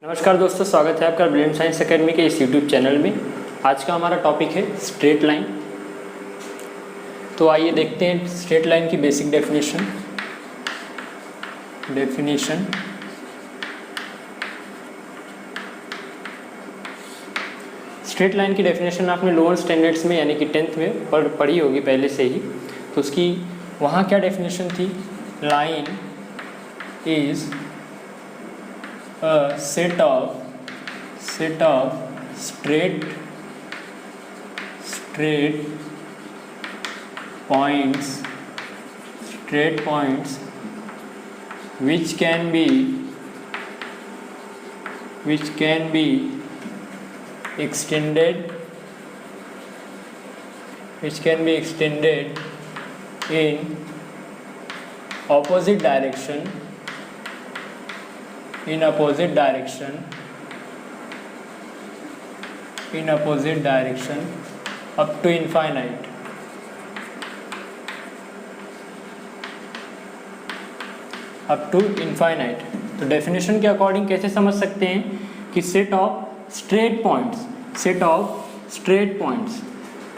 नमस्कार दोस्तों, स्वागत है आपका ब्रिलियंट साइंस एकेडमी के इस यूट्यूब चैनल में। आज का हमारा टॉपिक है स्ट्रेट लाइन। तो आइए देखते हैं स्ट्रेट लाइन की बेसिक डेफिनेशन। स्ट्रेट लाइन की डेफिनेशन आपने लोअर स्टैंडर्ड्स में यानी कि 10th में पढ़ी होगी पहले से ही। तो उसकी वहाँ क्या डेफिनेशन थी? Line is a set of straight points which can be extended in opposite direction up to infinite। तो डेफिनेशन के अकॉर्डिंग कैसे समझ सकते हैं कि सेट ऑफ स्ट्रेट पॉइंट्स,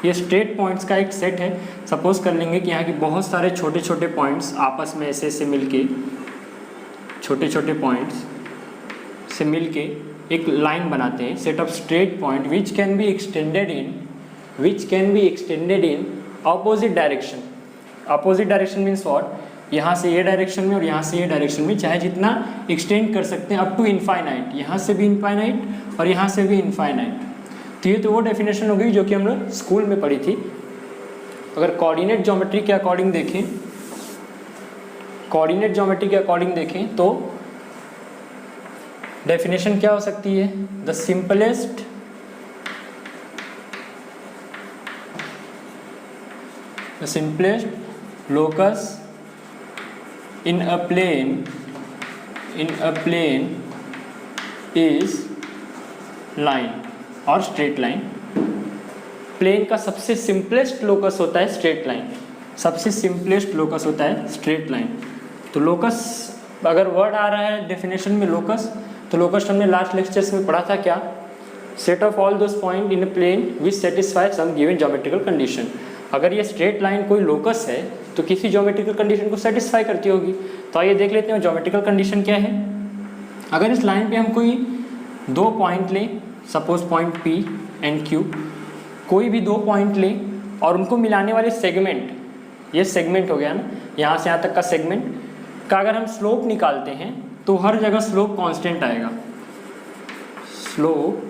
ये स्ट्रेट पॉइंट्स का एक सेट है। सपोज कर लेंगे कि यहाँ की बहुत सारे छोटे छोटे पॉइंट्स आपस में ऐसे मिलके, छोटे छोटे पॉइंट्स से मिलके एक लाइन बनाते हैं। Set of straight point which can be extended in opposite direction. Opposite direction means what? यहाँ से ये डायरेक्शन में और यहाँ से ये डायरेक्शन में चाहे जितना एक्सटेंड कर सकते हैं अप टू इनफाइनाइट। यहाँ से भी इनफाइनाइट और यहाँ से भी इनफाइनाइट। तो ये तो वो डेफिनेशन हो गई जो कि हम लोग स्कूल में पढ़ी थी। अगर कोऑर्डिनेट ज्योमेट्री के अकॉर्डिंग देखें तो डेफिनेशन क्या हो सकती है? The simplest locus in a plane is line और स्ट्रेट लाइन। प्लेन का सबसे सिंपलेस्ट लोकस होता है स्ट्रेट लाइन, स्ट्रेट लाइन। तो लोकस, अगर वर्ड आ रहा है डेफिनेशन में लोकस, तो लोकस हमने लास्ट लेक्चर्स में पढ़ा था क्या? Set of all those point in a plane which satisfy some given geometrical condition. अगर ये स्ट्रेट लाइन कोई लोकस है तो किसी ज्योमेट्रिकल कंडीशन को सेटिस्फाई करती होगी। तो आइए देख लेते हैं ज्योमेट्रिकल कंडीशन क्या है। अगर इस लाइन पे हम कोई दो पॉइंट लें, suppose point P and Q, कोई भी दो पॉइंट लें और उनको मिलाने वाले सेगमेंट, ये सेगमेंट हो गया ना, यहाँ से यहाँ तक का सेगमेंट का अगर हम स्लोप निकालते हैं तो हर जगह स्लोप कांस्टेंट आएगा। Slope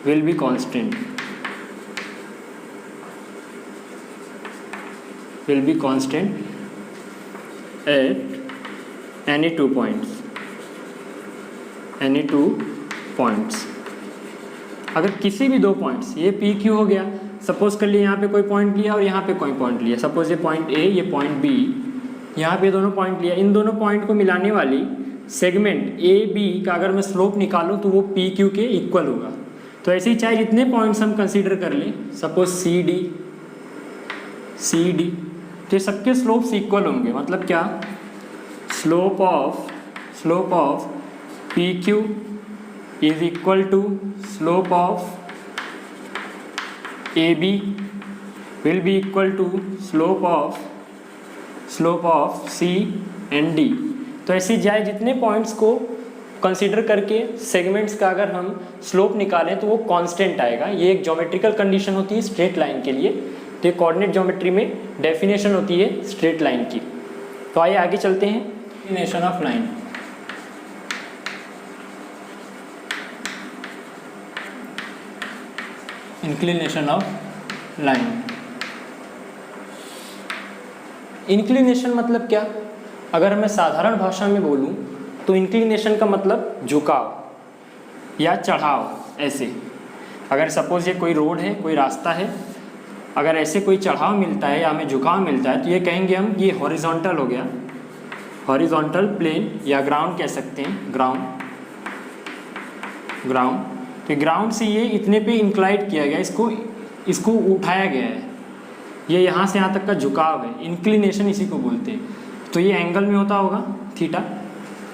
will be constant, at any two points। अगर किसी भी दो पॉइंट्स, ये PQ हो गया, सपोज कर लिए यहाँ पे कोई पॉइंट लिया और यहाँ पे कोई पॉइंट लिया, सपोज ये पॉइंट A, ये पॉइंट B, यहाँ पे दोनों पॉइंट लिया। इन दोनों पॉइंट को मिलाने वाली सेगमेंट AB का अगर मैं स्लोप निकालूँ तो वो PQ के इक्वल होगा। तो ऐसे ही चाहे जितने पॉइंट्स हम कंसीडर कर लें, सपोज CD, तो ये सबके स्लोप्स इक्वल होंगे। मतलब क्या? Slope of PQ is equal to slope of AB will be equal to slope of C and D। तो ऐसे जाए जितने पॉइंट्स को कंसीडर करके सेगमेंट्स का अगर हम स्लोप निकालें तो वो कांस्टेंट आएगा। ये एक ज्योमेट्रिकल कंडीशन होती है स्ट्रेट लाइन के लिए। तो कोऑर्डिनेट ज्योमेट्री में डेफिनेशन होती है स्ट्रेट लाइन की। तो आइए आगे चलते हैं। Inclination of line. इंक्लिनेशन मतलब क्या? अगर मैं साधारण भाषा में बोलूं तो इंक्लिनेशन का मतलब झुकाव या चढ़ाव। ऐसे अगर सपोज ये कोई रोड है, कोई रास्ता है, अगर ऐसे कोई चढ़ाव मिलता है या हमें झुकाव मिलता है तो ये कहेंगे हम ये हॉरिजॉन्टल हो गया, हॉरिजॉन्टल प्लेन, या ग्राउंड कह सकते हैं, ग्राउंड। तो ग्राउंड से ये इतने पे इंक्लाइड किया गया, इसको उठाया गया है, ये यहाँ से यहाँ तक का झुकाव है, इंक्लिनेशन इसी को बोलते हैं। तो ये एंगल में होता होगा थीटा,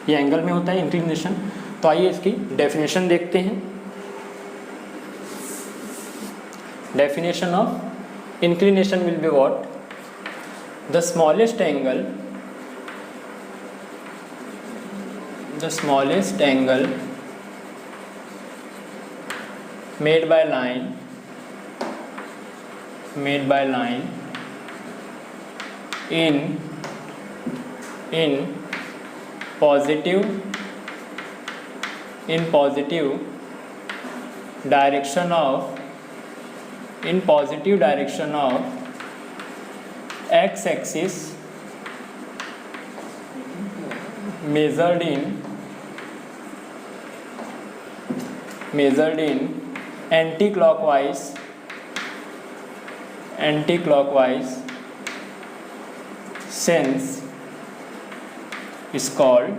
ये एंगल में होता है इंक्लिनेशन। तो आइए इसकी डेफिनेशन देखते हैं। Definition of inclination will be what? The smallest angle made by line in positive direction of x axis measured in anti-clockwise sense is called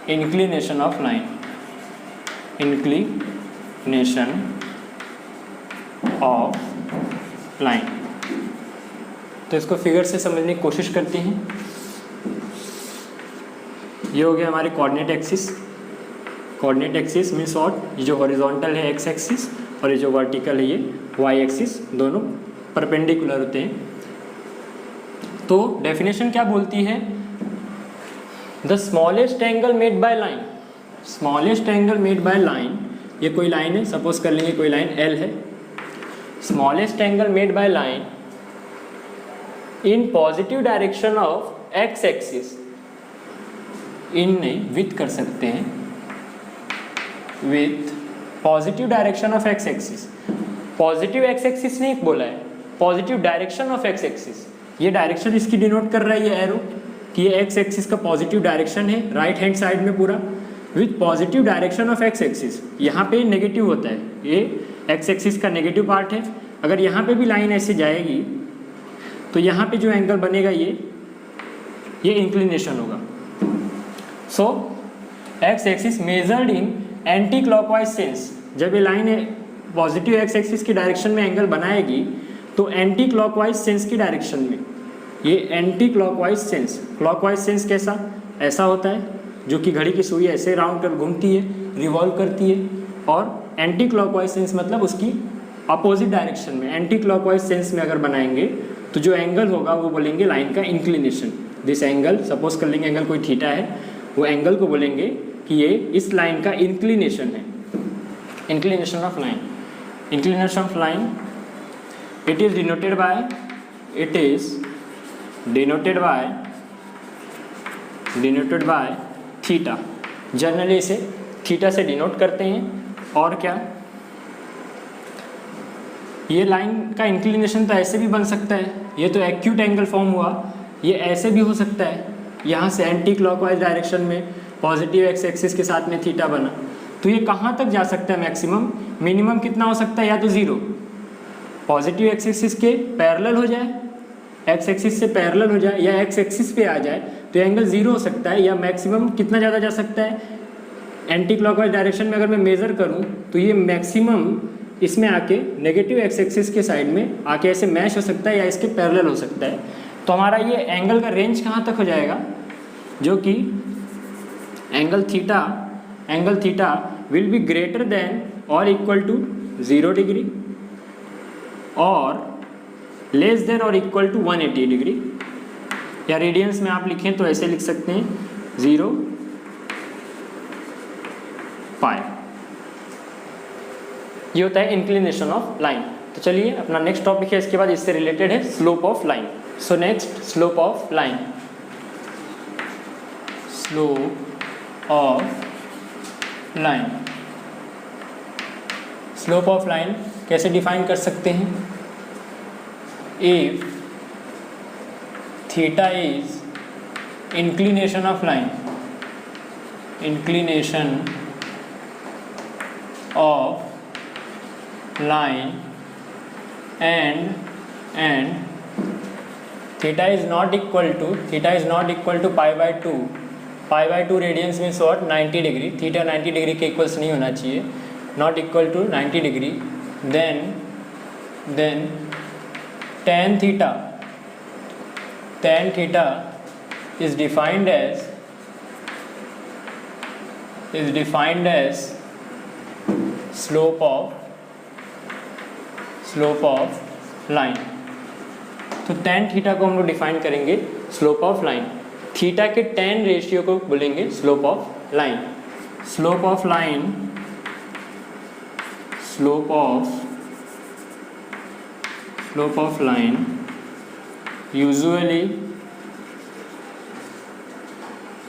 inclination of line. तो इसको फिगर से समझने की कोशिश करते हैं। ये हो गया हमारी कोऑर्डिनेट एक्सिस मीन्स व्हाट? ये जो हॉरिजॉन्टल है एक्स एक्सिस और ये जो वर्टिकल है ये वाई एक्सिस, दोनों परपेंडिकुलर होते हैं। तो डेफिनेशन क्या बोलती है? The smallest angle made by line, ये कोई लाइन है, सपोज कर लेंगे कोई लाइन एल है। Smallest angle made by line in positive direction of X axis, in नहीं विथ कर सकते हैं, with positive direction of X axis. Positive X axis नहीं बोला है, positive direction of X axis. ये डायरेक्शन इसकी डिनोट कर रहा है ये एरो कि ये एक्स एक्सिस का पॉजिटिव डायरेक्शन है राइट हैंड साइड में पूरा, with positive direction of X axis. यहाँ पे नेगेटिव होता है, ये एक्स एक्सिस का नेगेटिव पार्ट है। अगर यहाँ पे भी लाइन ऐसे जाएगी तो यहाँ पे जो एंगल बनेगा ये इंक्लिनेशन होगा। So X axis measured in anti clockwise sense, जब ये लाइन पॉजिटिव एक्स एक्सिस की डायरेक्शन में एंगल बनाएगी तो एंटी क्लॉकवाइज सेंस की डायरेक्शन में, ये एंटी क्लॉकवाइज सेंस कैसा? ऐसा होता है जो कि घड़ी की सुई ऐसे राउंड कर घूमती है, रिवॉल्व करती है, और एंटी क्लॉकवाइज सेंस मतलब उसकी अपोजिट डायरेक्शन में। एंटी क्लॉकवाइज सेंस में अगर बनाएंगे तो जो एंगल होगा वो बोलेंगे लाइन का इंक्लिनेशन। दिस एंगल, सपोज कर लेंगे एंगल कोई थीटा है, वो एंगल को बोलेंगे कि ये इस लाइन का इंक्लिनेशन है। Inclination of line it is denoted by theta. Generally इसे थीटा से डिनोट करते हैं। और क्या, ये लाइन का इंक्लिनेशन तो ऐसे भी बन सकता है, ये तो एक्यूट एंगल फॉर्म हुआ, ये ऐसे भी हो सकता है, यहाँ से एंटी क्लॉकवाइज डायरेक्शन में पॉजिटिव एक्स एक्सिस के साथ में थीटा बना। तो ये कहाँ तक जा सकता है? मैक्सिमम, मिनिमम कितना हो सकता है? या तो 0 पॉजिटिव एक्स एक्सिस के पैरेलल हो जाए, एक्स एक्सिस से पैरेलल हो जाए, या एक्स एक्सिस पे आ जाए तो एंगल 0 हो सकता है। या मैक्सिमम कितना ज़्यादा जा सकता है? एंटी क्लॉकवाइज डायरेक्शन में अगर मैं मेज़र करूँ तो ये मैक्सिमम इसमें आके नेगेटिव एक्स एक्सिस के साइड में आके ऐसे मैच हो सकता है या इसके पैरेलल हो सकता है। तो हमारा ये एंगल का रेंज कहाँ तक हो जाएगा? जो कि angle theta will be greater than और इक्वल टू 0 डिग्री और लेस देन और इक्वल टू 180 डिग्री। या रेडियंस में आप लिखें तो ऐसे लिख सकते हैं 0 पाई। ये होता है इंक्लिनेशन ऑफ लाइन। तो चलिए अपना नेक्स्ट टॉपिक है, इसके बाद इससे रिलेटेड है slope of line. So next, slope of line. Slope of line कैसे डिफाइन कर सकते हैं? If theta is inclination of line, and theta is not equal to pi by 2. pi by 2 radians means what? 90 degree. Theta 90 degree के equals नहीं होना चाहिए, not equal to 90 degree. Then tan theta is defined as slope of line। तो tan theta को हम लोग define करेंगे slope of line, theta के tan रेशियो को बोलेंगे slope of line. Slope of line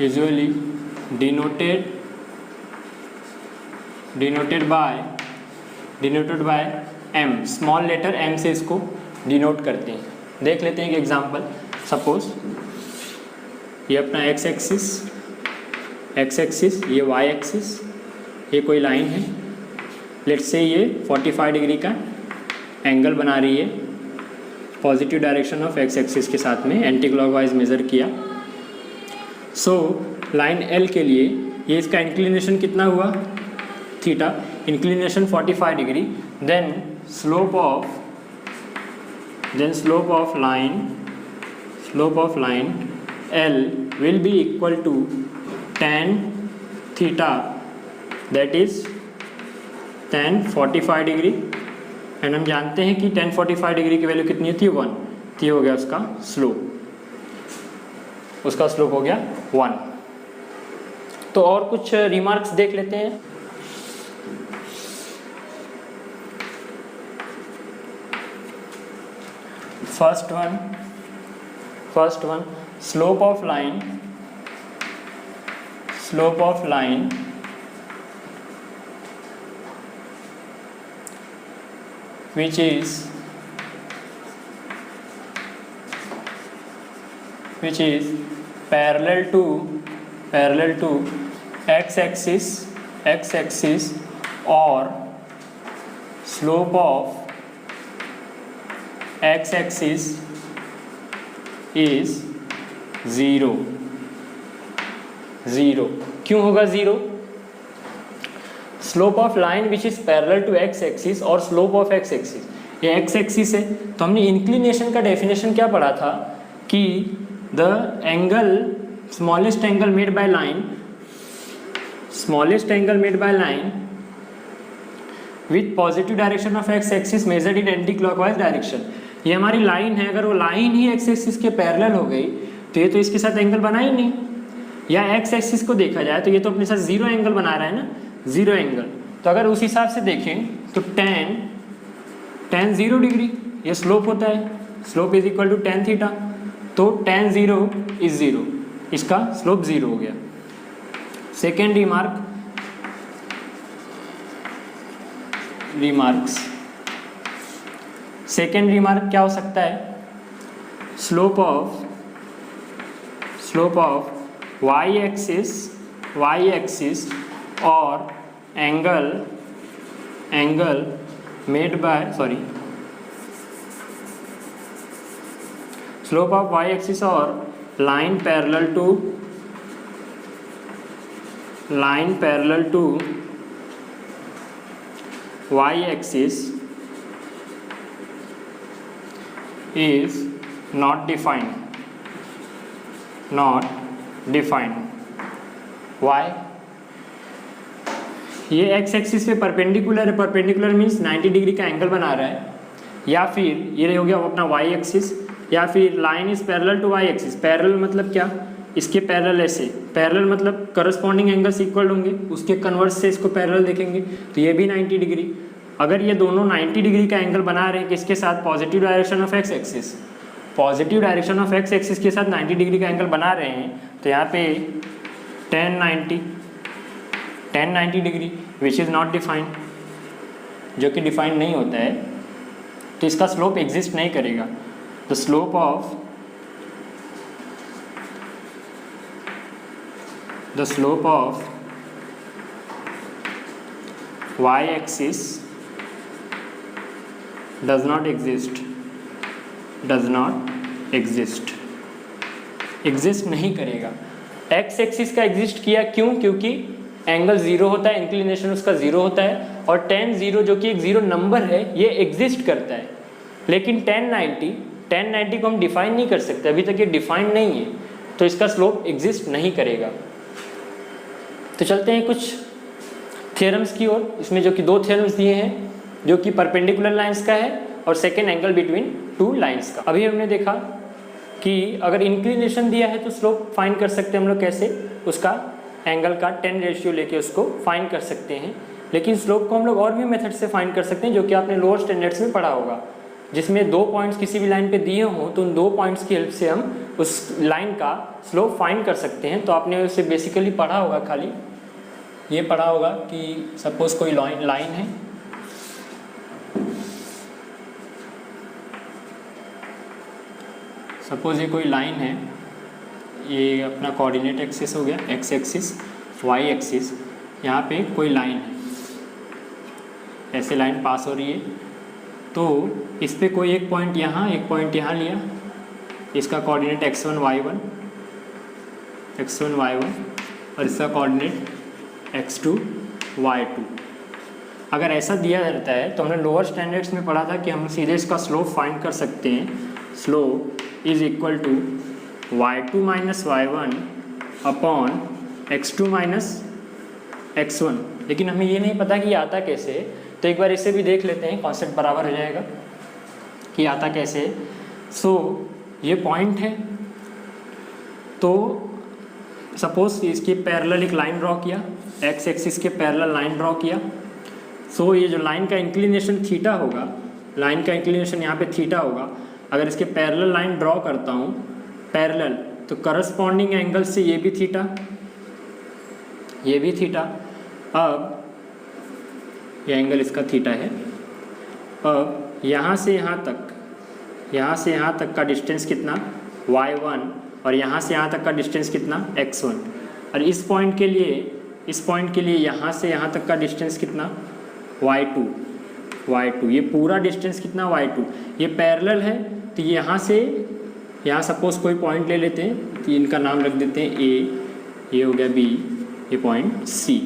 usually denoted by m, small letter m से इसको डिनोट करते हैं। देख लेते हैं एक एग्जांपल। सपोज ये अपना x एक्सिस, ये y एक्सिस, ये कोई लाइन है। लेट्स से ये 45 डिग्री का एंगल बना रही है positive direction of x axis के साथ में, एंटी क्लॉकवाइज मेज़र किया। सो लाइन L के लिए ये इसका इंक्लिनेशन कितना हुआ, theta, inclination 45 degree. Then slope of line L will be equal to tan theta, that is tan 45 degree. And हम जानते हैं कि tan 45 डिग्री की वैल्यू कितनी थी, 1। तो ये हो गया उसका स्लोप हो गया 1। तो और कुछ रिमार्क्स देख लेते हैं। First one slope of line which is parallel to x axis or slope of x axis is 0। क्यों होगा 0? Slope of line which is parallel to x axis और स्लोप ऑफ x एक्सिस, ये x axis है। तो हमने inclination का definition क्या पढ़ा था कि the angle smallest angle made by line with positive direction of x axis measured in anti clockwise direction. ये हमारी लाइन है, अगर वो लाइन ही x एक्सिस के पैरेलल हो गई तो ये तो इसके साथ एंगल बना ही नहीं। या x एक्सिस को देखा जाए तो ये तो अपने साथ 0 एंगल बना रहा है ना, 0 एंगल। तो अगर उस हिसाब से देखें तो tan 0 डिग्री ये स्लोप होता है, slope is equal to tan theta. तो tan 0 इज 0, इसका स्लोप 0 हो गया। सेकेंड रिमार्क क्या हो सकता है, स्लोप ऑफ y एक्सिस और angle made by slope of y axis और line parallel to y axis is not defined। Why? ये x एक्सिस पे परपेंडिकुलर है, परपेंडिकुलर मीन्स 90 डिग्री का एंगल बना रहा है। या फिर ये हो गया अपना y एक्सिस, या फिर line is parallel to y axis. Parallel मतलब क्या, इसके पैरेलल ऐसे, पैरेलल मतलब करस्पॉन्डिंग एंगल्स इक्वल होंगे, उसके कन्वर्स से इसको पैरेलल देखेंगे तो ये भी 90 डिग्री। अगर ये दोनों 90 डिग्री का एंगल बना रहे हैं किसके साथ, positive direction of x axis, positive direction of x axis के साथ 90 डिग्री का एंगल बना रहे हैं, तो यहाँ पे tan 90 degree which is not defined, जो कि डिफाइंड नहीं होता है, तो इसका स्लोप एग्जिस्ट नहीं करेगा। The slope of y axis does not exist नहीं करेगा। x एक्सिस का एग्जिस्ट किया, क्यों? क्योंकि एंगल 0 होता है, इंक्लिनेशन उसका 0 होता है, और tan 0 जो कि एक 0 नंबर है ये एग्जिस्ट करता है। लेकिन tan 90 को हम डिफाइन नहीं कर सकते, अभी तक ये डिफाइंड नहीं है। तो इसका स्लोप एग्जिस्ट नहीं करेगा। तो चलते हैं कुछ थ्योरम्स की ओर, इसमें जो कि दो थ्योरम्स दिए हैं, जो कि परपेंडिकुलर लाइंस का है और second angle between two lines का। अभी हमने देखा कि अगर इंक्लिनेशन दिया है तो स्लोप फाइंड कर सकते हैं हम लोग कैसे, उसका एंगल का 10 रेशियो लेके उसको फाइंड कर सकते हैं। लेकिन स्लोप को हम लोग और भी मेथड से फाइंड कर सकते हैं, जो कि आपने लोअर स्टैंडर्ड्स में पढ़ा होगा, जिसमें 2 पॉइंट्स किसी भी लाइन पे दिए हों तो उन 2 पॉइंट्स की हेल्प से हम उस लाइन का स्लोप फाइंड कर सकते हैं। तो आपने उसे बेसिकली पढ़ा होगा, खाली ये पढ़ा होगा कि सपोज कोई लाइन है, सपोज ये कोई लाइन है, ये अपना कोऑर्डिनेट एक्सिस हो गया, एक्स एक्सिस, वाई एक्सिस, यहाँ पे कोई लाइन है, ऐसे लाइन पास हो रही है, तो इस पे कोई एक पॉइंट यहाँ, एक पॉइंट यहाँ लिया, इसका कोऑर्डिनेट x1 y1 और इसका कोऑर्डिनेट x2 y2। अगर ऐसा दिया रहता है तो हमने लोअर स्टैंडर्ड्स में पढ़ा था कि हम सीधे इसका स्लोप फाइंड कर सकते हैं। Slope is equal to y2 minus y1 upon x2 minus x1। लेकिन हमें ये नहीं पता कि आता कैसे है, तो एक बार इसे भी देख लेते हैं, कॉन्सेप्ट बराबर हो जाएगा कि आता कैसे है। सो ये पॉइंट है, तो सपोज इसके पैरेलल एक लाइन ड्रॉ किया, एक्स एक्सिस के पैरेलल लाइन ड्रॉ किया। सो ये जो लाइन का इंक्लिनेशन थीटा होगा, लाइन का इंक्लिनेशन यहाँ पे थीटा होगा। अगर इसके पैरेलल लाइन ड्रॉ करता हूँ पैरेलल, तो करस्पॉन्डिंग एंगल से ये भी थीटा, ये भी थीटा। अब ये एंगल इसका थीटा है। अब यहाँ से यहाँ तक का डिस्टेंस कितना, y1, और यहाँ से यहाँ तक का डिस्टेंस कितना, x1। और इस पॉइंट के लिए यहाँ से यहाँ तक का डिस्टेंस कितना, y2। ये पूरा डिस्टेंस कितना, y2। ये पैरेलल है, तो यहाँ से यहाँ सपोज कोई पॉइंट ले लेते हैं, तो इनका नाम रख देते हैं A, ये हो गया B, ये पॉइंट C।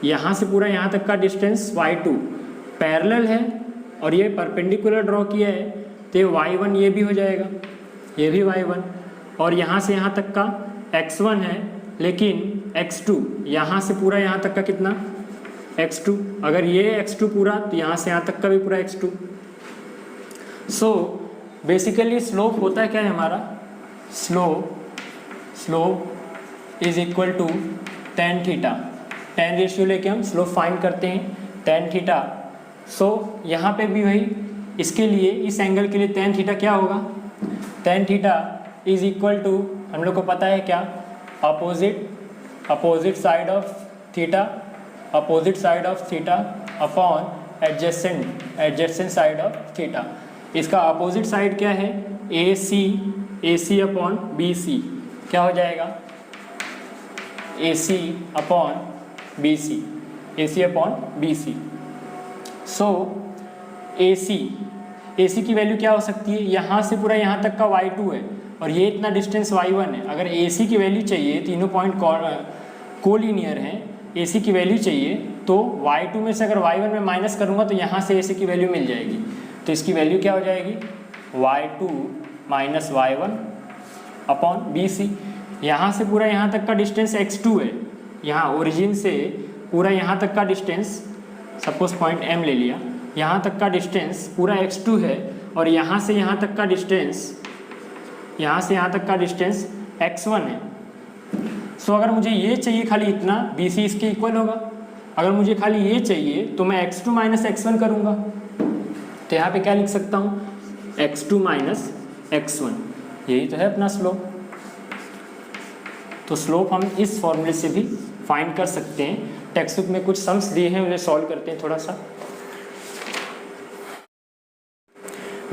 यहाँ से पूरा यहाँ तक का डिस्टेंस y2 पैरेलल है, और ये परपेंडिकुलर ड्रॉ किया है, तो ये y1 ये भी हो जाएगा, ये भी y1। और यहाँ से यहाँ तक का x1 है, लेकिन x2 यहाँ से पूरा यहाँ तक का कितना, x2। अगर ये x2 पूरा, तो यहाँ से यहाँ तक का भी पूरा x2। सो बेसिकली स्लोप होता है क्या है हमारा, slope is equal to tan theta. tan ratio लेके हम स्लोप फाइंड करते हैं, tan थीटा। सो यहाँ पे भी वही, इसके लिए, इस एंगल के लिए tan थीटा क्या होगा, tan theta is equal to, हम लोग को पता है क्या, opposite side of theta upon adjacent side of theta. इसका अपोजिट साइड क्या है, AC अपॉन BC। क्या हो जाएगा, AC upon BC। So AC की वैल्यू क्या हो सकती है, यहाँ से पूरा यहाँ तक का y2 है, और ये इतना डिस्टेंस y1 है। अगर AC की वैल्यू चाहिए, तीनों पॉइंट कोलिनियर हैं, AC की वैल्यू चाहिए, तो y2 में से अगर y1 में माइनस करूँगा तो यहाँ से AC की वैल्यू मिल जाएगी। तो इसकी वैल्यू क्या हो जाएगी, y2 minus y1 upon BC। यहाँ से पूरा यहाँ तक का डिस्टेंस x2 है, यहाँ ओरिजिन से पूरा यहाँ तक का डिस्टेंस, सपोज पॉइंट M ले लिया, यहाँ तक का डिस्टेंस पूरा x2 है, और यहाँ से यहाँ तक का डिस्टेंस x1 है। सो अगर मुझे ये चाहिए खाली इतना, BC इसके इक्वल होगा। अगर मुझे खाली ये चाहिए तो मैं x2 माइनस x1 करूँगा, तो यहाँ पे क्या लिख सकता हूँ, x2 माइनस x1। यही तो है अपना स्लोप। तो स्लोप हम इस फॉर्मूले से भी फाइंड कर सकते हैं। टेक्स्ट बुक में कुछ सम्स दिए हैं, उन्हें सॉल्व करते हैं थोड़ा सा।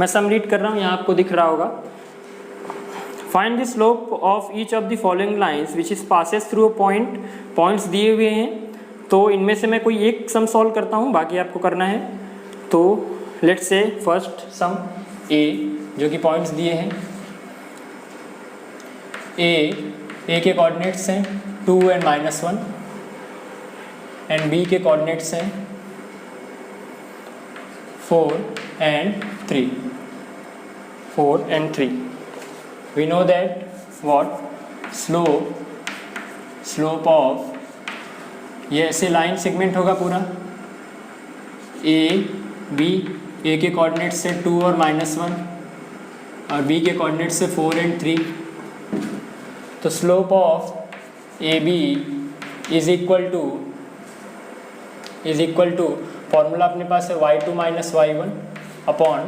मैं सम रीड कर रहा हूँ, यहाँ आपको दिख रहा होगा। Find the slope of each of the following lines which is passes through a point. Points दिए हुए हैं, तो इनमें से मैं कोई एक सम सॉल्व करता हूँ, बाकी आपको करना है। तो let's say first some A, जो कि पॉइंट्स दिए हैं। A के कोऑर्डिनेट्स हैं 2 and -1, एंड B के कोऑर्डिनेट्स हैं 4 and 3। We know that what slope of, ये ऐसे लाइन सेगमेंट होगा पूरा, ए बी, ए के कोऑर्डिनेट से 2 और -1 और बी के कोऑर्डिनेट से 4 और 3। तो slope of A B is equal to formula अपने पास है y2 - y1 upon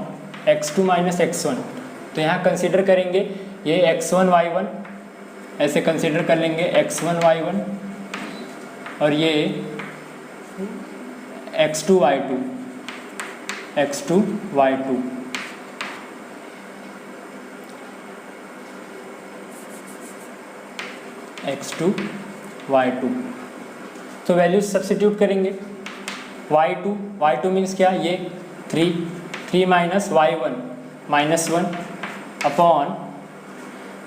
x2 - x1। तो यहाँ कंसीडर करेंगे ये x1 y1, ऐसे कंसीडर कर लेंगे x1 y1 और ये x2 y2 x2 y2। x2 y2 तो वैल्यूज सब्सिट्यूट करेंगे। y2 मीन्स क्या, ये 3 minus y1 -1 upon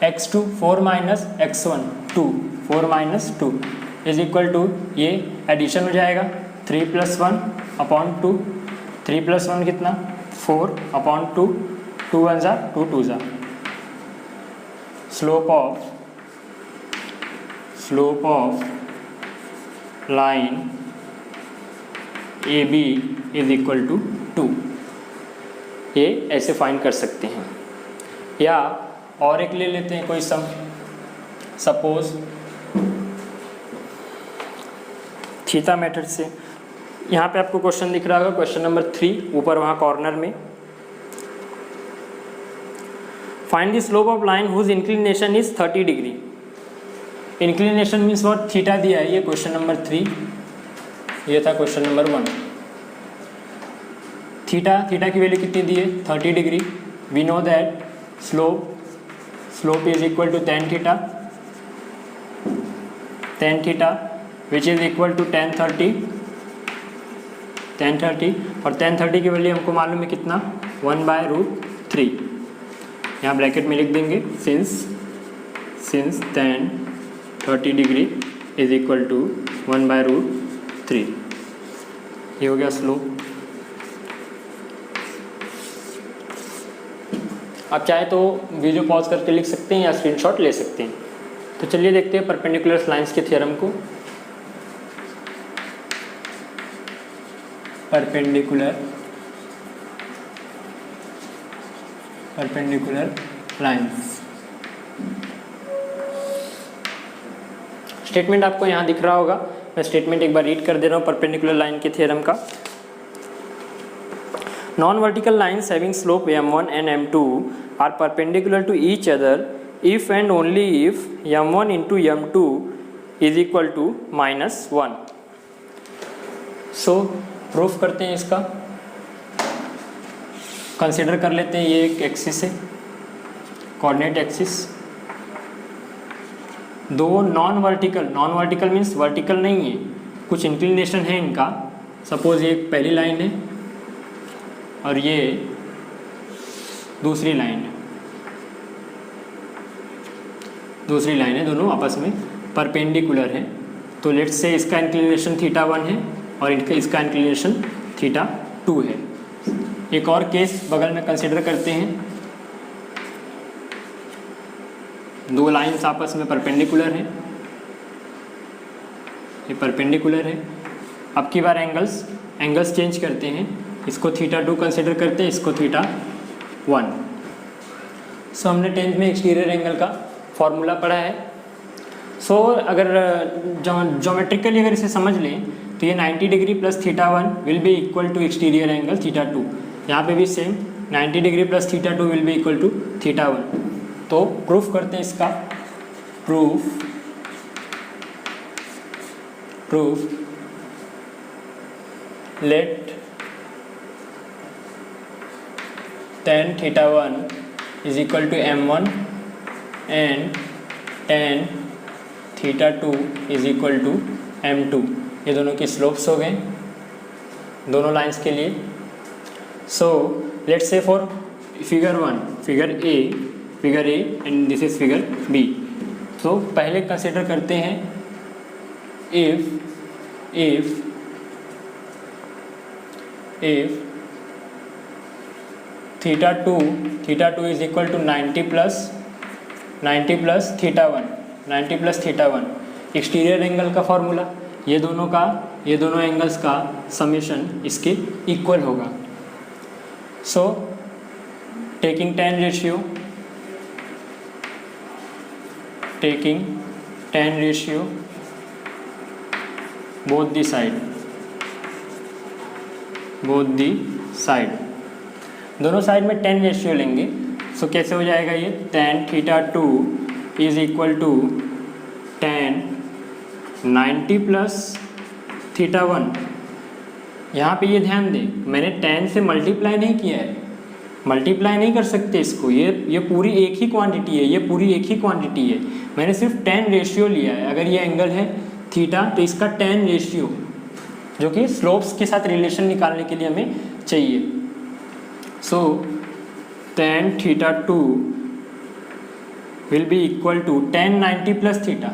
x2 4 minus x1 2 4 - 2 is equal to, ये एडिशन हो जाएगा 3 + 1 अपॉन 2, 3 + 1 कितना 4 अपॉन 2, 2 1 ज़ा 2 2 ज़ा। Slope of line A B is equal to 2, ये ऐसे फाइंड कर सकते हैं। या और एक ले लेते हैं कोई सम, सपोज थीटा मेथड से। यहाँ पे आपको क्वेश्चन दिख रहा होगा, क्वेश्चन नंबर 3 ऊपर वहाँ कॉर्नर में। Find the slope of line whose inclination is 30 degree. Inclination means what, theta दिया है, ये क्वेश्चन नंबर 3, ये था क्वेश्चन नंबर 1। थीटा की वैल्यू कितनी दी है 30 degree. We know that slope is equal to tan theta which is equal to tan 30 और tan 30 की वैल्यू हमको मालूम है कितना 1/√3। यहाँ ब्रैकेट में लिख देंगे since tan 30 degree is equal to 1/√3। ये हो गया स्लोप। आप चाहे तो वीडियो पॉज करके लिख सकते हैं या स्क्रीनशॉट ले सकते हैं। तो चलिए देखते हैं परपेंडिकुलर लाइंस के थ्योरम को। परपेंडिकुलर लाइंस स्टेटमेंट आपको यहाँ दिख रहा होगा, मैं स्टेटमेंट एक बार रीड कर दे रहा हूँ परपेंडिकुलर लाइन के थ्योरम का। Non vertical lines having slope m1 and m2 are perpendicular to each other if and only if m1 into m2 is equal to -1। So proof करते हैं इसका। कंसिडर कर लेते हैं ये एक एक्सिस है, कोऑर्डिनेट एक्सिस। दो नॉन वर्टिकल मीन्स वर्टिकल नहीं है, कुछ इंक्लिनेशन है इनका। सपोज ये पहली लाइन है और ये दूसरी लाइन है, दोनों आपस में परपेंडिकुलर है। तो लेट्स से इसका इंक्लिनेशन θ1 है और इसका इंक्लिनेशन θ2 है। एक और केस बगल में कंसिडर करते हैं। दो लाइंस आपस में परपेंडिकुलर हैं, ये परपेंडिकुलर है। अब की बार एंगल्स चेंज करते हैं, इसको θ2 कंसिडर करते हैं, इसको θ1। सो हमने 10th में एक्सटीरियर एंगल का फॉर्मूला पढ़ा है। सो अगर ज्योमेट्रिकली अगर इसे समझ लें तो ये 90 degree plus θ1 will be equal to exterior angle θ2। यहाँ पे भी same 90 degree plus θ2 will be equal to θ1। तो प्रूफ करते हैं इसका। Proof let tan θ1 is equal to m1 and tan θ2 is equal to m2। ये दोनों की स्लोप्स हो गए दोनों लाइंस के लिए। So let's say for figure A and this is figure B. तो पहले कंसिडर करते हैं if θ2 is equal to 90 plus 90 plus theta one, 90 plus theta one exterior angle का फॉर्मूला, ये दोनों एंगल्स का समेशन इसके इक्वल होगा। So taking tan ratio both the side, दोनों साइड में tan रेशियो लेंगे। सो कैसे हो जाएगा ये, tan theta 2 is equal to tan 90 plus theta 1। यहाँ पे ये ध्यान दें, मैंने tan से मल्टीप्लाई नहीं किया है, मल्टीप्लाई नहीं कर सकते इसको, ये पूरी एक ही क्वांटिटी है, ये पूरी एक ही क्वांटिटी है। मैंने सिर्फ tan रेशियो लिया है। अगर ये एंगल है थीटा तो इसका tan रेशियो जो कि स्लोप्स के साथ रिलेशन निकालने के लिए हमें चाहिए। So tan theta 2 will be equal to tan 90 plus theta.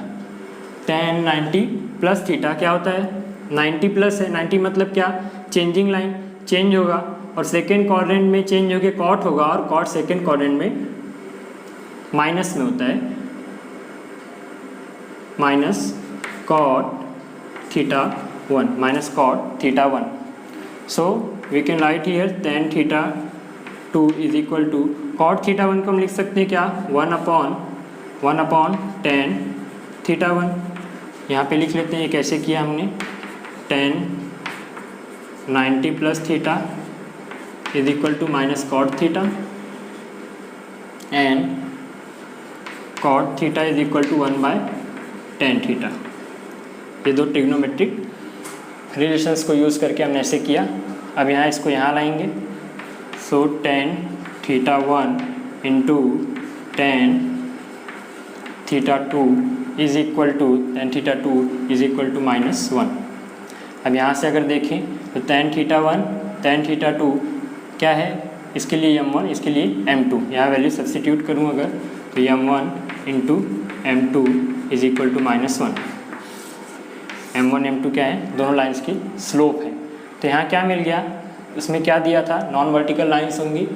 tan 90 plus theta क्या होता है, 90 प्लस है, 90 मतलब क्या, चेंजिंग लाइन, चेंज होगा और सेकेंड क्वाड्रेंट में चेंज होकर कॉट होगा और कॉट सेकेंड क्वाड्रेंट में माइनस में होता है, minus cot theta 1, minus cot theta 1। So we can write here tan theta 2 is equal to cot theta 1 को हम लिख सकते हैं क्या, 1 अपॉन tan थीटा 1। यहाँ पे लिख लेते हैं, ये कैसे किया हमने, tan 90 plus theta is equal to minus cot theta and cot theta is equal to 1 by tan theta. ये दो ट्रिग्नोमेट्रिक रिलेशंस को यूज़ करके हमने ऐसे किया। अब यहाँ इसको यहाँ लाएंगे। So tan theta 1 into tan theta 2 is equal to tan theta 2 is equal to minus 1। अब यहाँ से अगर देखें तो tan थीटा 1 tan थीटा 2 क्या है, इसके लिए m1, इसके लिए m2। यहाँ वैल्यू सब्सटीट्यूट करूँ अगर तो m1 into m2 is equal to minus 1। m1 m2 क्या है, दोनों लाइंस की स्लोप है। तो यहाँ क्या मिल गया, इसमें क्या दिया था, नॉन वर्टिकल लाइंस होंगी,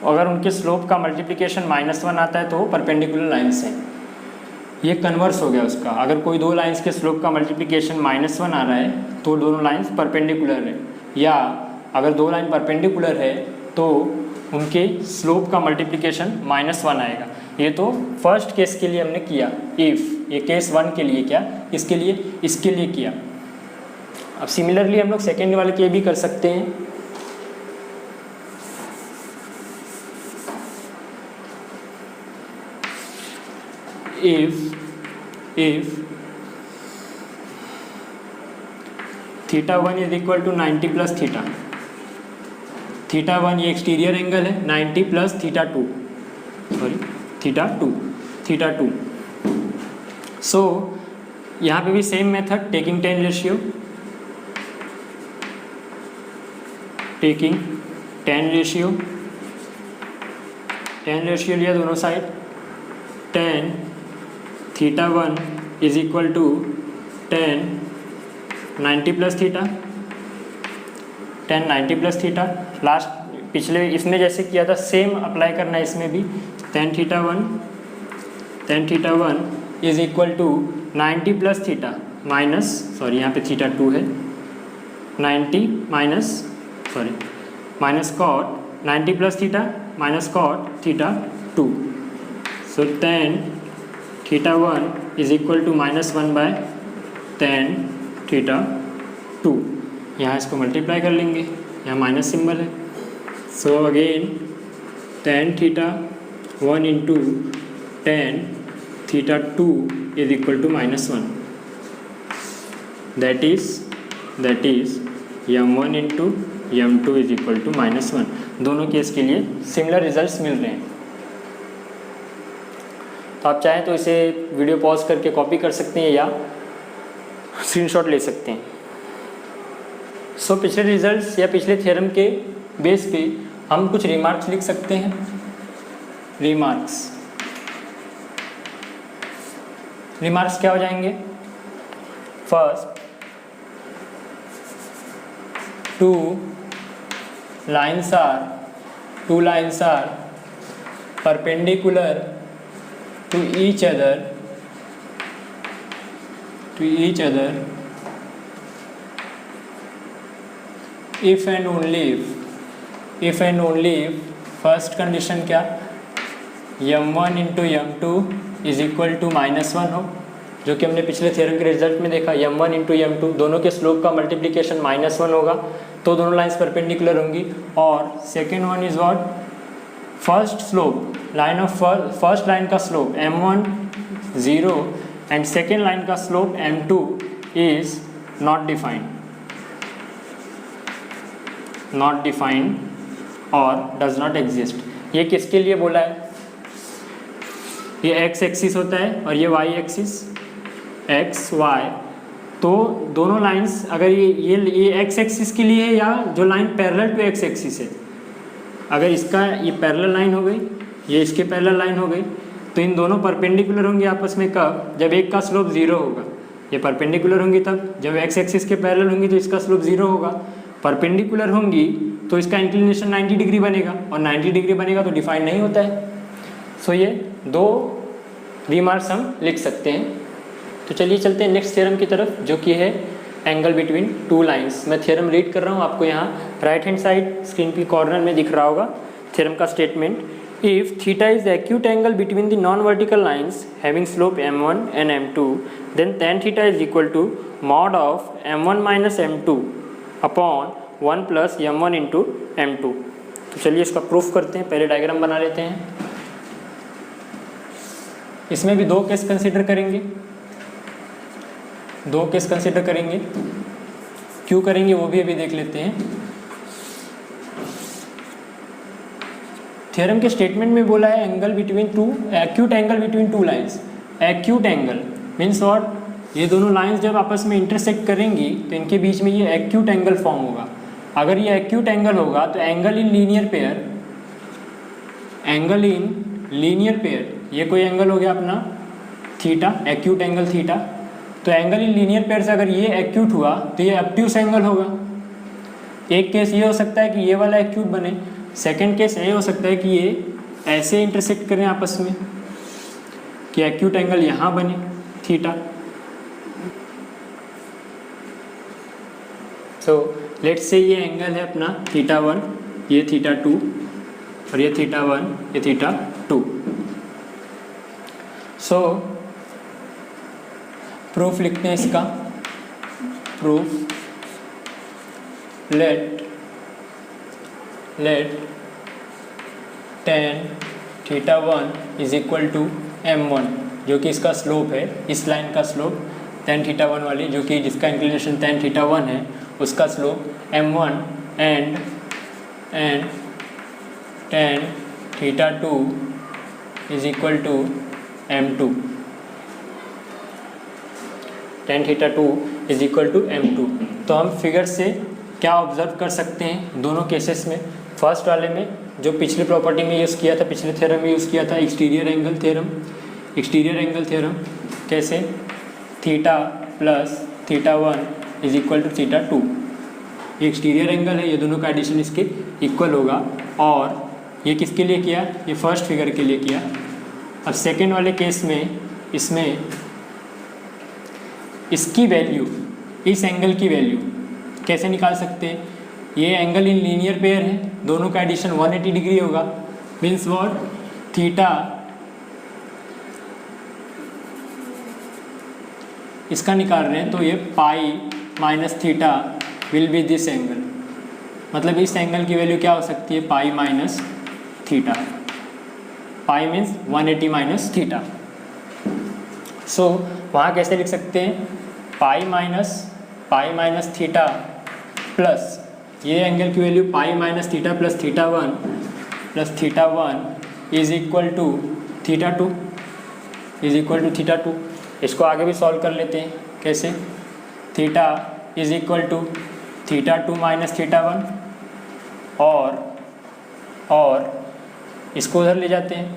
अगर उनके स्लोप का मल्टीप्लिकेशन -1 आता है तो वो परपेंडिकुलर लाइंस हैं। ये कन्वर्स हो गया उसका, अगर कोई दो लाइंस के स्लोप का मल्टीप्लिकेशन -1 आ रहा है तो दोनों लाइंस परपेंडिकुलर है, या अगर दो लाइन परपेंडिकुलर है तो उनके स्लोप का मल्टीप्लिकेशन -1 आएगा। ये तो फर्स्ट केस के लिए हमने किया, इफ़ ये केस 1 के लिए क्या, इसके लिए किया। अब सिमिलरली हम लोग सेकेंड वाले के भी कर सकते हैं। if theta 1 is equal to 90 plus theta 1 ये एक्सटीरियर एंगल है, 90 प्लस थीटा 2। सो यहाँ पे भी same method, taking tan ratio, tan ratio लिया दोनों side. tan theta 1 is equal to tan 90 plus theta. Last पिछले इसमें जैसे किया था सेम अप्लाई करना है इसमें भी। tan theta 1 is equal to 90 plus theta minus, sorry यहाँ पे थीटा 2 है, 90 minus cot 90 plus theta minus cot theta 2। So tan theta 1 is equal to -1 by tan theta 2। यहाँ इसको मल्टीप्लाई कर लेंगे, यहाँ माइनस सिंबल है। So again tan theta 1 into tan theta 2 is equal to -1। That is m1 into m2 is equal to -1। दोनों case के लिए similar results मिल रहे हैं। तो आप चाहें तो इसे वीडियो पॉज करके कॉपी कर सकते हैं या स्क्रीनशॉट ले सकते हैं। सो पिछले रिजल्ट्स या पिछले थ्योरम के बेस पे हम कुछ रिमार्क्स लिख सकते हैं। रिमार्क्स क्या हो जाएंगे, first two lines are perpendicular to each other if and only if first condition क्या, m1 into m2 is equal to -1 हो, जो कि हमने पिछले थ्योरम के रिजल्ट में देखा। m1 इंटू m2 दोनों के स्लोप का मल्टीप्लिकेशन -1 होगा, तो दोनों लाइंस परपेंडिकुलर होंगी। और second one is what, first slope, first line का slope m1 0 and second line का slope m2 is not defined और डज नॉट एग्जिस्ट। ये किसके लिए बोला है, ये x एक्सिस होता है और ये y एक्सिस x y, तो दोनों लाइंस अगर ये x एक्सिस के लिए है या जो line parallel to x axis है, अगर इसका ये पैरेलल लाइन हो गई, ये इसके पैरेलल लाइन हो गई, तो इन दोनों परपेंडिकुलर होंगे आपस में कब, जब एक का स्लोप 0 होगा। ये परपेंडिकुलर होंगी तब, जब x एक्सिस के पैरेलल होंगी तो इसका स्लोप 0 होगा। परपेंडिकुलर होंगी तो इसका इंक्लिनेशन 90 डिग्री बनेगा, और 90 डिग्री बनेगा तो डिफाइन नहीं होता है। सो ये दो रिमार्क्स हम लिख सकते हैं। तो चलिए चलते हैं नेक्स्ट थ्योरम की तरफ, जो कि है एंगल बिटवीन टू लाइंस। मैं थ्योरम रीड कर रहा हूँ, आपको यहाँ राइट हैंड साइड स्क्रीन की कॉर्नर में दिख रहा होगा थ्योरम का statement. If theta is the acute angle between the non vertical lines having slope m1 and m2, then tan theta is equal to mod of m1 minus m2 upon 1 plus m1 into m2। तो चलिए इसका proof करते हैं, पहले diagram बना लेते हैं। इसमें भी दो केस कंसिडर करेंगे, क्यों करेंगे वो भी अभी देख लेते हैं। थ्योरम के स्टेटमेंट में बोला है angle between to, acute angle between two lines. Acute angle means what, ये दोनों लाइंस जब आपस में इंटरसेक्ट करेंगी तो इनके बीच में ये एक्यूट एंगल फॉर्म होगा। अगर ये एक्यूट एंगल होगा तो एंगल इन लीनियर पेयर, ये कोई एंगल हो गया अपना थीटा, एक्यूट एंगल थीटा। तो एंगल इन लीनियर पेयर से अगर ये एक्यूट हुआ तो ये ऑब्ट्यूस एंगल होगा। एक केस ये हो सकता है कि ये वाला एक्यूट बने, सेकंड केस ये हो सकता है कि ये ऐसे इंटरसेक्ट करें आपस में कि एक्यूट एंगल यहाँ बने थीटा। सो लेट्स से ये एंगल है अपना θ1, ये θ2 और ये θ1, ये θ2। सो प्रूफ लिखते हैं इसका। Proof, let tan θ1 is equal to m1, जो कि इसका स्लोप है, इस लाइन का स्लोप tan θ1 वाली, जो कि जिसका इंक्लिनेशन tan θ1 है, उसका slope m1 and tan θ2 is equal to m2। tan θ2 is equal to m2। तो हम फिगर से क्या ऑब्जर्व कर सकते हैं दोनों केसेस में। फर्स्ट वाले में जो पिछली प्रॉपर्टी में यूज़ किया था, पिछले थ्योरम में यूज़ किया था, एक्सटीरियर एंगल थ्योरम। कैसे, theta plus θ1 is equal to θ2। ये एक्सटीरियर एंगल है, ये दोनों का एडिशन इसके इक्वल होगा। और ये किसके लिए किया, ये फर्स्ट फिगर के लिए किया। अब सेकेंड वाले केस में इसमें इसकी वैल्यू, इस एंगल की वैल्यू कैसे निकाल सकते हैं। ये एंगल इन लीनियर पेयर है, दोनों का एडिशन 180 डिग्री होगा। मीन्स व्हाट, थीटा इसका निकाल रहे हैं तो ये pi minus theta will be this angle. मतलब इस एंगल की वैल्यू क्या हो सकती है, pi minus theta. Pi means 180 minus theta. So वहाँ कैसे लिख सकते हैं, पाई माइनस थीटा प्लस ये एंगल की value pi minus theta plus θ1 is equal to θ2 इसको आगे भी सॉल्व कर लेते हैं। कैसे, theta is equal to θ2 minus θ1 और इसको उधर ले जाते हैं,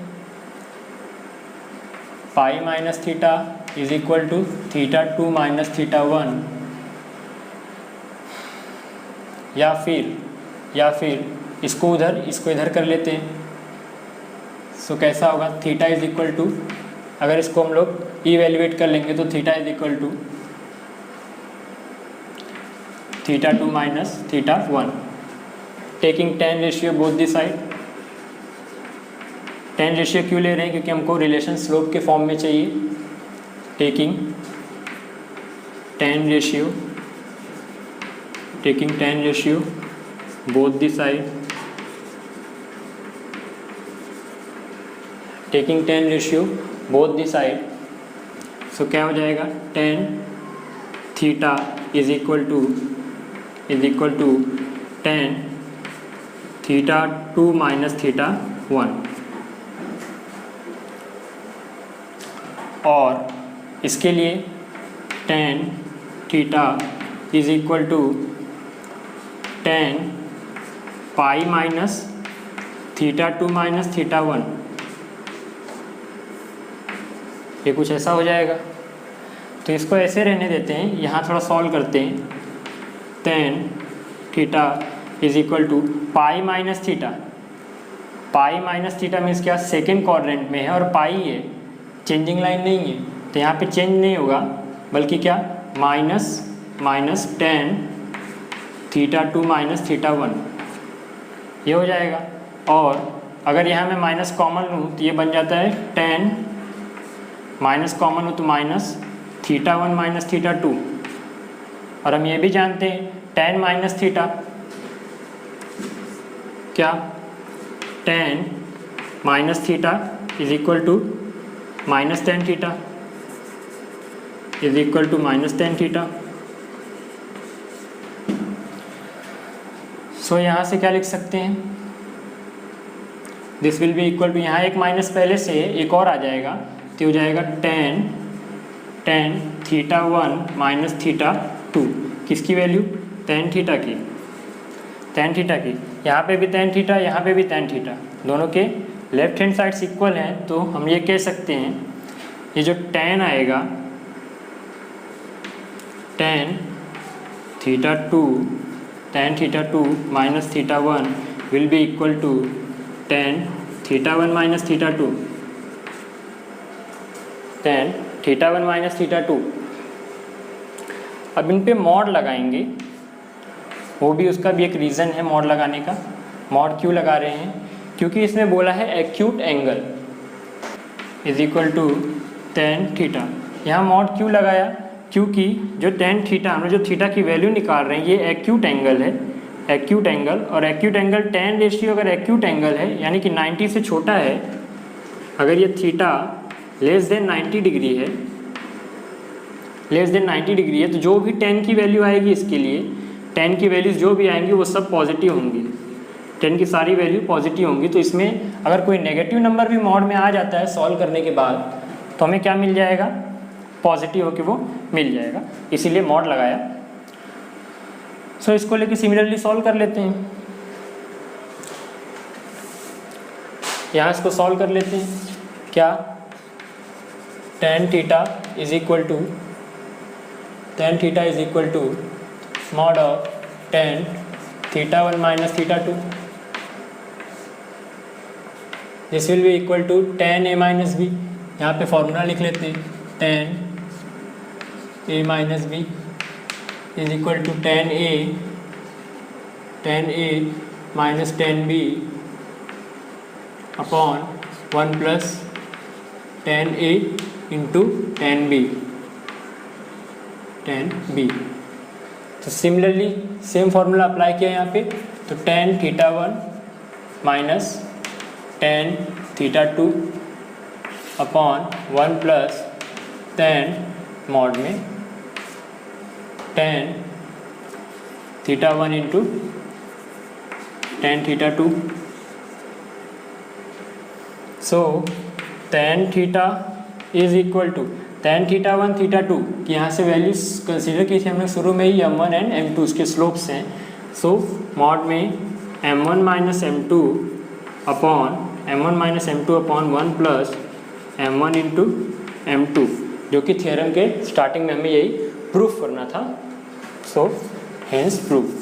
pi minus theta is equal to θ2 minus θ1, या फिर इसको इधर कर लेते हैं। सो कैसा होगा, थीटा इज इक्वल टू अगर इसको हम लोग इवेल्युएट कर लेंगे तो theta is equal to theta 2 minus theta 1, taking tan ratio both the side. tan ratio क्यों ले रहे हैं? क्योंकि हमको रिलेशन स्लोप के फॉर्म में चाहिए। Taking tan ratio both the side, taking tan ratio both the side. So क्या हो जाएगा? tan theta is equal to tan theta 2 minus theta 1, और इसके लिए tan theta is equal to tan pi minus theta 2 minus theta 1। ये कुछ ऐसा हो जाएगा। तो इसको ऐसे रहने देते हैं, यहाँ थोड़ा सॉल्व करते हैं। tan theta is equal to pi minus theta, pi minus theta means क्या? सेकेंड क्वाड्रेंट में है और पाई है, चेंजिंग लाइन नहीं है, तो यहाँ पे चेंज नहीं होगा, बल्कि क्या? Minus tan theta 2 minus theta 1, ये हो जाएगा। और अगर यहाँ मैं माइनस कॉमन लूँ तो ये बन जाता है tan, माइनस कॉमन हो तो माइनस थीटा 1 माइनस थीटा 2। और हम ये भी जानते हैं tan माइनस थीटा क्या? tan minus theta is equal to minus tan theta is equal to minus tan theta. So यहाँ से क्या लिख सकते हैं? This will be equal to, यहाँ एक माइनस पहले से एक और आ जाएगा, तो हो जाएगा tan थीटा 1 माइनस थीटा 2। किसकी वैल्यू? tan थीटा की, यहाँ पे भी tan थीटा, यहाँ पे भी tan थीटा, दोनों के लेफ्ट हैंड साइड्स इक्वल हैं। तो हम ये कह सकते हैं ये जो tan आएगा, tan theta 2 minus theta 1 will be equal to tan theta 1 minus theta 2, tan theta 1 minus theta 2। अब इन पे मॉड लगाएंगे, वो भी उसका भी एक रीज़न है मॉड लगाने का। मॉड क्यों लगा रहे हैं? क्योंकि इसमें बोला है acute angle is equal to tan theta. यहाँ मॉड क्यों लगाया? क्योंकि जो tan थीटा, हम लोग जो थीटा की वैल्यू निकाल रहे हैं, ये एक्यूट एंगल है, एक्यूट एंगल। और एक्यूट एंगल tan रेशियो अगर एक्यूट एंगल है यानी कि 90 से छोटा है, अगर ये थीटा लेस देन 90 डिग्री है, तो जो भी tan की वैल्यू आएगी इसके लिए, tan की वैल्यूज़ जो भी आएंगी वो सब पॉजिटिव होंगी, tan की सारी वैल्यू पॉजिटिव होंगी। तो इसमें अगर कोई नेगेटिव नंबर भी मॉड में आ जाता है सॉल्व करने के बाद, तो हमें क्या मिल जाएगा? पॉजिटिव होकर वो मिल जाएगा, इसीलिए मॉड लगाया। सो इसको लेके सिमिलरली सॉल्व कर लेते हैं। यहाँ इसको सॉल्व कर लेते हैं। क्या? tan theta is equal to mod of tan theta 1 minus theta 2, this will be equal to tan a minus b. यहाँ पे फॉर्मूला लिख लेते हैं, tan a minus b is equal to tan a minus tan b upon 1 plus tan a into tan b। तो similarly same formula apply किया यहाँ पे, तो tan theta 1 minus tan theta 2 upon 1 plus tan mod में tan theta 1 into tan theta 2। So tan theta is equal to tan theta 1 theta 2 की यहाँ से values consider की थी हमने शुरू में ही, m1 एंड m2 उसके स्लोप्स हैं। सो मॉड में m1 minus m2 upon 1 plus m1 into m2, जो कि थ्योरम के स्टार्टिंग में हमें यही प्रूफ करना था। So hence proved.